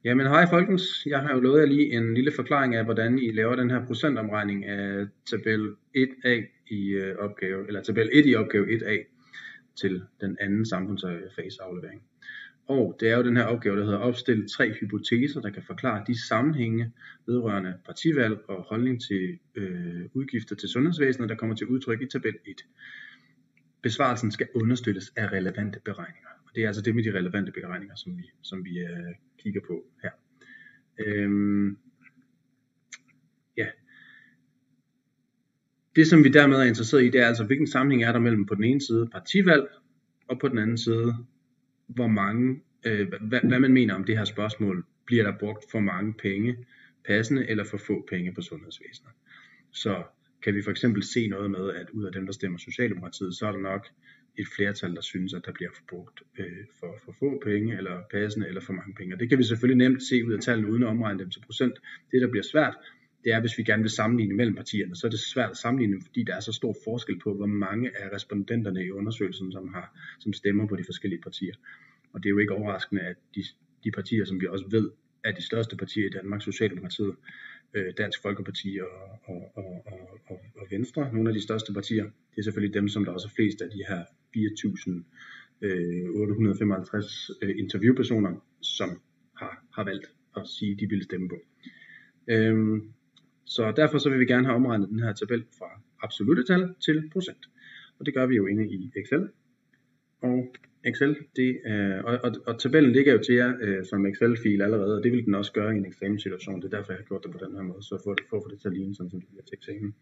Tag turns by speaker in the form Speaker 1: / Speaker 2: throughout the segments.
Speaker 1: Jamen hej folkens, jeg har jo lovet jer lige en lille forklaring af, hvordan I laver den her procentomregning af tabel 1a i opgave, eller tabel 1 i opgave 1a til den anden samfundsfagsaflevering. Og det er jo den her opgave, der hedder opstil 3 hypoteser, der kan forklare de sammenhænge vedrørende partivalg og holdning til udgifter til sundhedsvæsenet, der kommer til udtryk i tabel 1. Besvarelsen skal understøttes af relevante beregninger. Og det er altså det med de relevante beregninger, som vi kigger på her. Ja. Det som vi dermed er interesseret i, det er altså hvilken sammenhæng er der mellem på den ene side partivalg og på den anden side hvor mange, hvad man mener om det her spørgsmål. Bliver der brugt for mange penge passende eller for få penge på sundhedsvæsenet? Så kan vi for eksempel se noget med, at ud af dem der stemmer Socialdemokratiet, så er der nok et flertal der synes at der bliver brugt for få penge eller passende eller for mange penge. Og det kan vi selvfølgelig nemt se ud af tallene uden at omregne dem til procent. Det der bliver svært, det er hvis vi gerne vil sammenligne mellem partierne, så er det svært at sammenligne, fordi der er så stor forskel på hvor mange af respondenterne i undersøgelsen som stemmer på de forskellige partier. Og det er jo ikke overraskende at de partier som vi også ved er de største partier i Danmark, Socialdemokratiet, Dansk Folkeparti og Venstre, nogle af de største partier, det er selvfølgelig dem som der også er flest af de her 4.855 interviewpersoner som har valgt at sige de vil stemme på. Så derfor så vil vi gerne have omregnet den her tabel fra absolutte tal til procent. Og det gør vi jo inde i Excel. Og Excel, og tabellen ligger jo til jer som Excel-fil allerede, og det vil den også gøre i en eksamenssituation. Det er derfor jeg har gjort det på den her måde, så for at få det til at ligne sådan som det bliver til eksamen.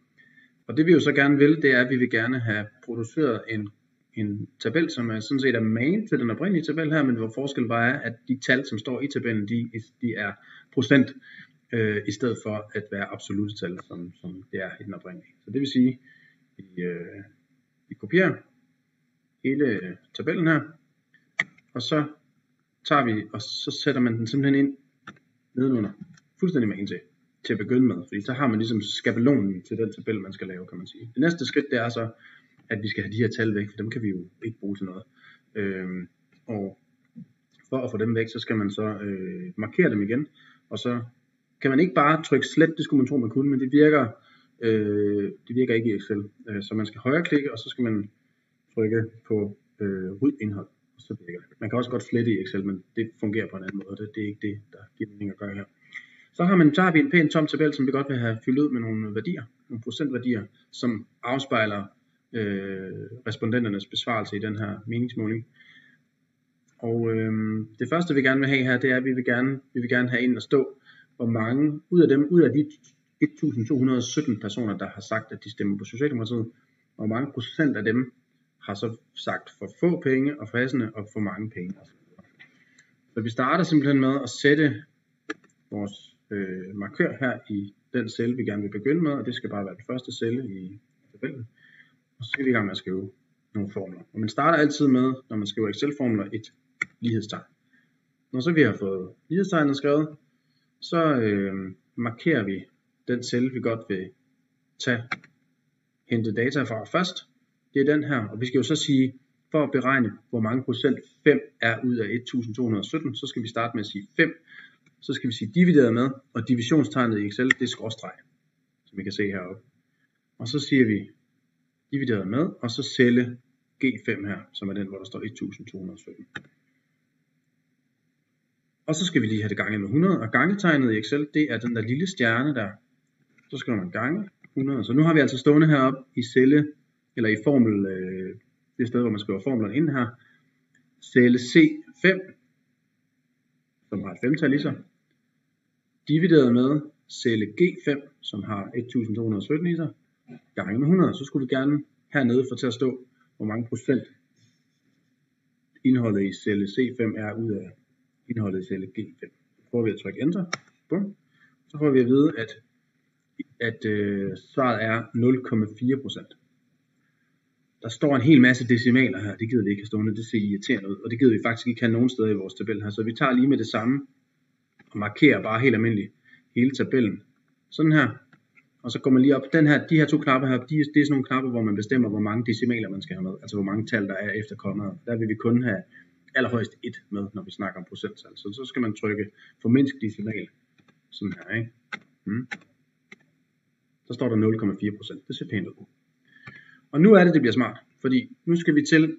Speaker 1: Og det vi jo så gerne vil, det er at vi vil gerne have produceret en tabel, som er sådan set er magen til den oprindelige tabel her, men hvor forskellen bare er, at de tal som står i tabellen, de er procent, i stedet for at være absolutte tal, som det er i den oprindelige. Så det vil sige, vi kopierer hele tabellen her, og så tager vi, og så sætter man den simpelthen ind nedenunder, fuldstændig med en til at begynde med, fordi så har man ligesom skabelonen til den tabel, man skal lave, kan man sige. Det næste skridt, det er så, at vi skal have de her tal væk, for dem kan vi jo ikke bruge til noget. Og for at få dem væk, så skal man så markere dem igen, og så kan man ikke bare trykke slet, det skulle man tro man kunne, men det virker ikke i Excel. Så man skal højreklikke, og så skal man trykke på ryd indhold, og så virker det. Man kan også godt flette i Excel, men det fungerer på en anden måde, og det er ikke det, der giver mening at gøre her. Så tager vi en pæn tom tabel, som vi godt vil have fyldt ud med nogle værdier, nogle procentværdier, som afspejler respondenternes besvarelse i den her meningsmåling. Og det første vi gerne vil have her, det er at vi vil gerne have ind at stå, hvor mange ud af de 1217 personer, der har sagt, at de stemmer på Socialdemokratiet, hvor mange procent af dem har så sagt for få penge og passende og for mange penge. Så vi starter simpelthen med at sætte vores markør her i den celle, vi gerne vil begynde med, og det skal bare være den første celle i tabellen. Og så skal vi i gang med at skrive nogle formler. Og man starter altid med, når man skriver Excel-formler, et lighedstegn. Når så vi har fået lighedstegnet skrevet, så markerer vi den celle, vi godt vil hente data fra først. Det er den her, og vi skal jo så sige, for at beregne, hvor mange procent 5 er ud af 1217, så skal vi starte med at sige 5. Så skal vi sige divideret med, og divisionstegnet i Excel, det er skråstreg, som vi kan se heroppe. Og så siger vi divideret med, og så celle G5 her, som er den, hvor der står 1217. Og så skal vi lige have det ganget med 100, og gangetegnet i Excel, det er den der lille stjerne der. Så skriver man gange 100. Så nu har vi altså stående heroppe i celle, eller i formel, det sted, hvor man skriver formlerne ind her, celle C5, som har et femtal i sig, divideret med celle G5, som har 1217 i sig, gange med 100. Så skulle vi gerne hernede få til at stå, hvor mange procent indholdet i celle C5 er ud af indholdet i celle G5. Så prøver vi at trykke enter. Bum. Så får vi at vide, at svaret er 0,4%. Der står en hel masse decimaler her, det gider vi ikke have stående, det ser irriterende ud, og det gider vi faktisk ikke have nogen steder i vores tabel her, så vi tager lige med det samme og markerer bare helt almindeligt hele tabellen, sådan her, og så går man lige op, de her to knapper her, det er sådan nogle knapper, hvor man bestemmer, hvor mange decimaler man skal have med, altså hvor mange tal der er efter kommaet. Der vil vi kun have allerhøjst 1 med, når vi snakker om procenttal. Så skal man trykke formindsk decimal, sådan her, ikke? Så står der 0,4%. Det ser pænt ud. Og nu er det bliver smart, fordi nu skal vi til,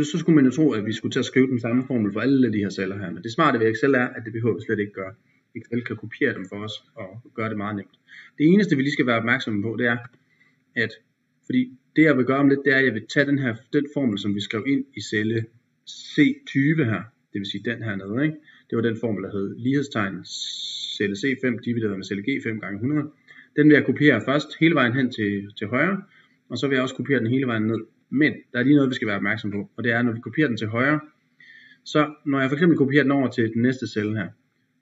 Speaker 1: så skulle man jo tro, at vi skulle til at skrive den samme formel for alle de her celler her, men det smarte ved Excel er, at det behøver vi slet ikke gøre. Excel kan kopiere dem for os og gøre det meget nemt. Det eneste vi lige skal være opmærksomme på, det er, at fordi det jeg vil gøre om lidt, det er, at jeg vil tage den formel, som vi skrev ind i celle C20 her, det vil sige den her nede, ikke? Det var den formel, der hed lighedstegn celle C5 divideret med celle G5 gange 100. Den vil jeg kopiere først hele vejen hen til højre, og så vil jeg også kopiere den hele vejen ned. Men der er lige noget, vi skal være opmærksom på, og det er, når vi kopierer den til højre, så når jeg for eksempel kopierer den over til den næste celle her,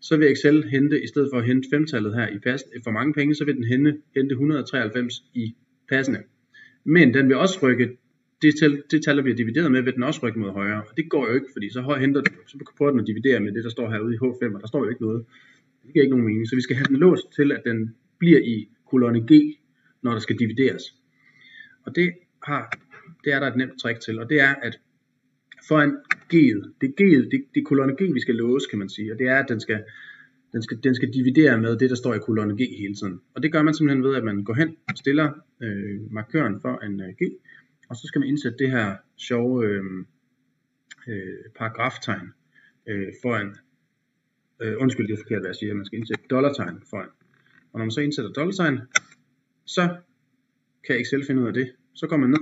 Speaker 1: så vil Excel hente, i stedet for at hente 5-tallet her i for mange penge, så vil den hente 193 i passende. Men den vil også rykke, det tal, der bliver divideret med, vil den også rykke mod højre. Og det går jo ikke, fordi så henter den, så prøver den at dividere med det, der står herude i H5, og der står jo ikke noget. Det giver ikke nogen mening. Så vi skal have den låst til, at den bliver i kolonne G, når der skal divideres. Og det er der et nemt trick til, og det er, at foran G'et, det er kolonne G, vi skal låse, kan man sige, og det er, at den skal dividere med det, der står i kolonne G hele tiden. Og det gør man simpelthen ved, at man går hen og stiller markøren for en G, og så skal man indsætte det her sjove paragraftegn foran. Undskyld, det er forkert, hvad jeg siger. Man skal indsætte dollartegn foran. Og når man så indsætter dollartegn, så kan Excel finde ud af det. Så går man ned,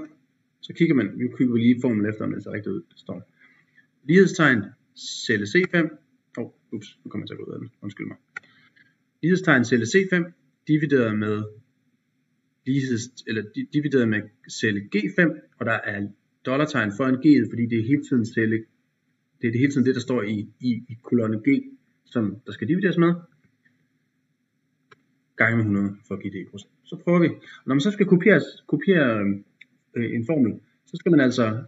Speaker 1: så kigger man, nu kigger vi lige formlen efter, om det ser rigtigt ud. Det står lighedstegn celle C5. Nu kommer jeg til at gå ud af den. Undskyld mig. Lighedstegn celle C5 divideret med celle G5, og der er dollartegn foran G'et, fordi det er hele tiden det, der står i kolonne G, som der skal divideres med, gange med 100 for at give det i procent. Så prøver vi. Og når man så skal kopiere en formel, så skal man altså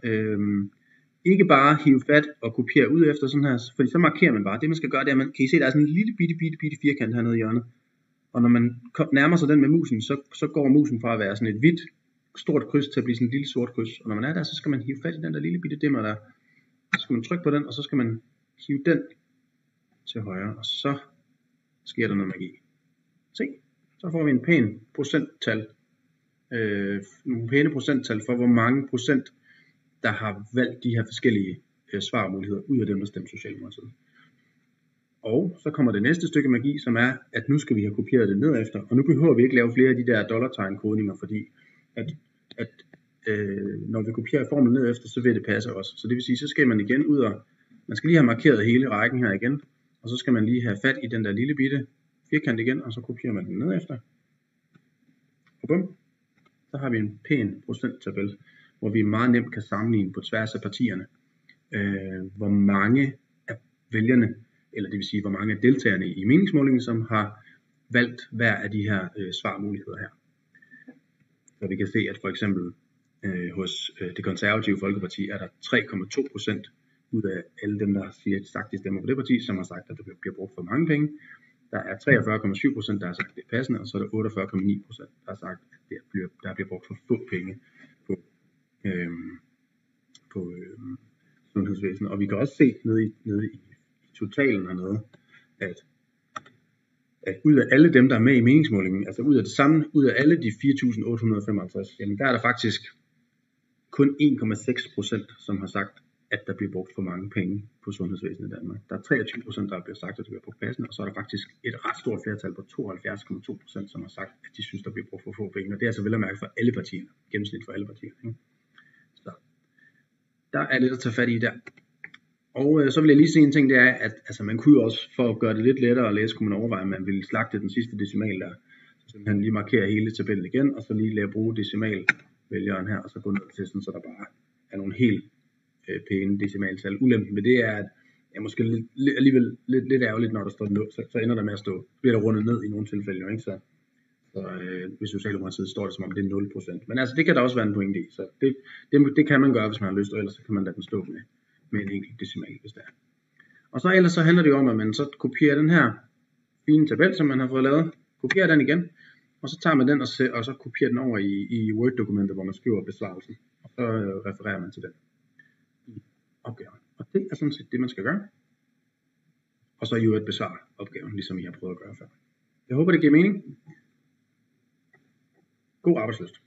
Speaker 1: ikke bare hive fat og kopiere ud efter sådan her, fordi så markerer man bare. Det man skal gøre, det er, kan I se, der er sådan en lille bitte firkant hernede i hjørnet. Og når man nærmer sig den med musen, så går musen fra at være sådan et hvidt stort kryds til at blive sådan et lille sort kryds. Og når man er der, så skal man hive fat i den der lille bitte dimmer der. Så skal man trykke på den, og så skal man hive den til højre, og så sker der noget magi. Se, så får vi en pæn procenttal. Nogle pæne procenttal for, hvor mange procent, der har valgt de her forskellige svarmuligheder ud af dem, der stemte Socialdemokratiet. Og så kommer det næste stykke magi, som er, at nu skal vi have kopieret det ned efter, og nu behøver vi ikke lave flere af de der dollartegn-kodninger, fordi når vi kopierer formlen ned efter, så vil det passe også. Så det vil sige, så skal man igen ud og, man skal lige have markeret hele rækken her igen, og så skal man lige have fat i den der lille bitte firkant igen, og så kopierer man den ned efter. Og bum, så har vi en pæn procenttabel, hvor vi meget nemt kan sammenligne på tværs af partierne, hvor mange af vælgerne, eller det vil sige, hvor mange af deltagerne i meningsmålingen, som har valgt hver af de her svarmuligheder her. Så vi kan se, at for eksempel hos det konservative Folkeparti er der 3,2% ud af alle dem, der har sagt, de stemmer på det parti, som har sagt, at der bliver brugt for mange penge. Der er 43,7%, der har sagt, at det er passende, og så er der 48,9%, der har sagt, at der bliver brugt for få penge på sundhedsvæsenet. Og vi kan også se nede i totalen hernede, at ud af alle dem, der er med i meningsmålingen, altså ud af alle de 4.855, jamen der er der faktisk kun 1,6%, som har sagt, at der bliver brugt for mange penge på sundhedsvæsenet i Danmark. Der er 23%, der bliver sagt, at det bliver brugt passende, og så er der faktisk et ret stort flertal på 72,2%, som har sagt, at de synes, der bliver brugt for få penge. Og det er altså vel at mærke for alle partierne, gennemsnit for alle partierne. Ikke? Så der er lidt at tage fat i der. Og så vil jeg lige sige en ting, det er, at altså, man kunne jo også, for at gøre det lidt lettere at læse, kunne man overveje, at man ville slagte den sidste decimal der. Så man lige markerer hele tabellen igen, og så lige lade bruge decimalvælgeren her, og så gå ned til sådan, så der bare er nogle helt pæne decimaltal. Ulempen ved det er, at jeg måske alligevel lidt ærgerligt, når der står 0, så ender der med at stå, bliver der rundet ned i nogle tilfælde, jo, ikke? Så hvis Socialdemokratiet står det som om det er 0%. Men altså, det kan der også være en pointe i, så det kan man gøre, hvis man har lyst, og ellers så kan man lade den stå med en enkelt decimal, hvis det er. Og så ellers så handler det jo om, at man så kopierer den her fine tabel, som man har fået lavet, kopierer den igen, og så tager man den og så kopierer den over i Word-dokumentet, hvor man skriver besvarelsen, og så refererer man til den i opgaven. Og det er sådan set det, man skal gøre. Og så i øvrigt besvare opgaven, ligesom I har prøvet at gøre før. Jeg håber, det giver mening. God arbejdslyst.